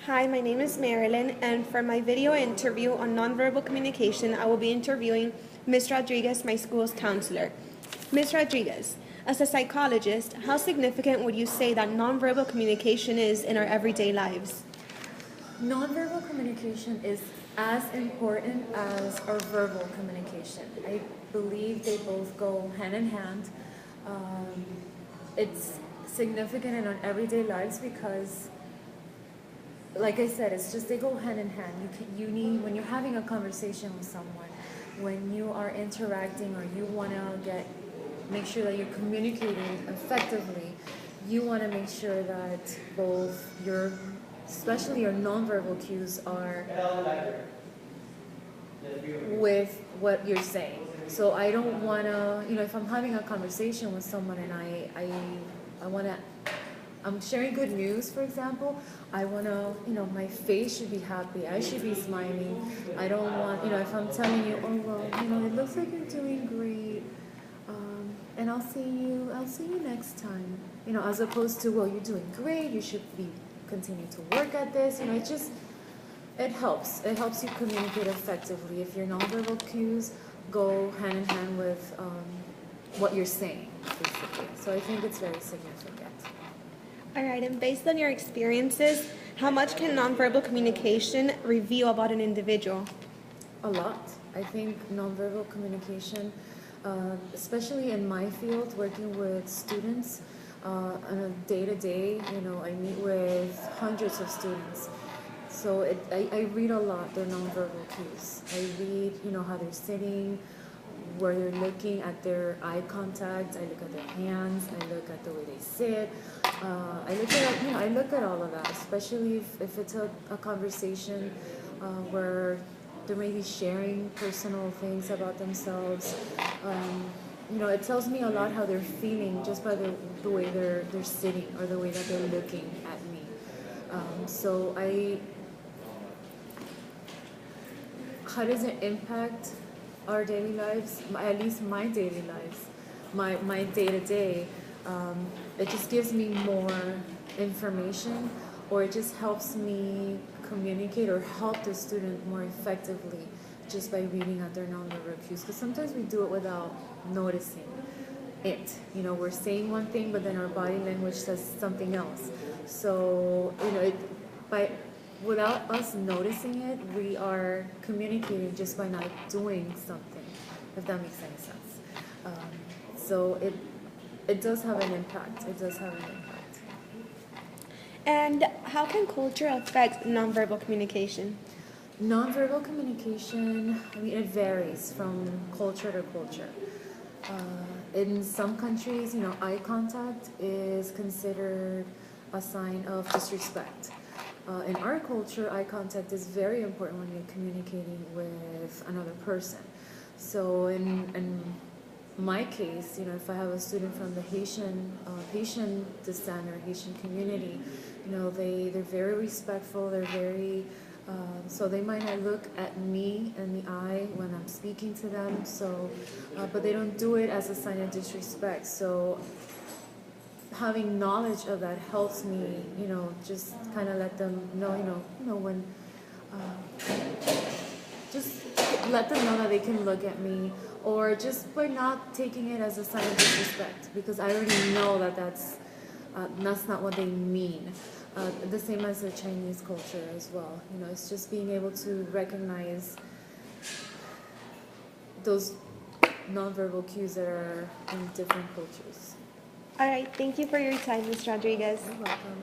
Hi, my name is Marilyn, and for my video interview on nonverbal communication, I will be interviewing Ms. Rodriguez, my school's counselor. Ms. Rodriguez, as a psychologist, how significant would you say that nonverbal communication is in our everyday lives? Nonverbal communication is as important as our verbal communication. I believe they both go hand in hand. It's significant in our everyday lives because, like I said, it's just they go hand in hand. You need, when you're having a conversation with someone, when you are interacting or you want to make sure that you're communicating effectively, you want to make sure that both especially your nonverbal cues are with what you're saying. So I don't want to, if I'm having a conversation with someone and I want to, I'm sharing good news, for example, I want to, my face should be happy. I should be smiling. I don't want, if I'm telling you, oh, well, it looks like you're doing great, and I'll see you next time. As opposed to, well, you're doing great. You should continue to work at this. It helps. It helps you communicate effectively if your nonverbal cues go hand in hand with what you're saying, basically. So I think it's very significant. All right, and based on your experiences, how much can nonverbal communication reveal about an individual? A lot. I think nonverbal communication, especially in my field, working with students on a day-to-day, I meet with hundreds of students. So I read a lot their nonverbal cues. I read, how they're sitting, where they're looking at their eye contact. I look at their hands. I look at the way they sit. I look at all of that, especially if it's a conversation where they may be sharing personal things about themselves. It tells me a lot how they're feeling just by the way they're sitting or the way that they're looking at me. How does it impact our daily lives? At least my daily lives, my day-to-day. It just gives me more information, or it just helps me communicate or help the student more effectively just by reading at their nonverbal cues. Because sometimes we do it without noticing it. We're saying one thing, but then our body language says something else. So, without us noticing it, we are communicating just by not doing something, if that makes any sense. So it does have an impact. It does have an impact. And how can culture affect nonverbal communication? Nonverbal communication, it varies from culture to culture. In some countries, eye contact is considered a sign of disrespect. In our culture, eye contact is very important when you're communicating with another person. So in my case, if I have a student from the Haitian descent or Haitian community, they're very respectful. They're very so they might not look at me in the eye when I'm speaking to them. So, but they don't do it as a sign of disrespect. So having knowledge of that helps me, just kind of let them know, when, just let them know that they can look at me, or just by not taking it as a sign of disrespect, because I already know that that's not what they mean. The same as the Chinese culture as well. It's just being able to recognize those nonverbal cues that are in different cultures. All right, thank you for your time, Ms. Rodriguez. You're welcome.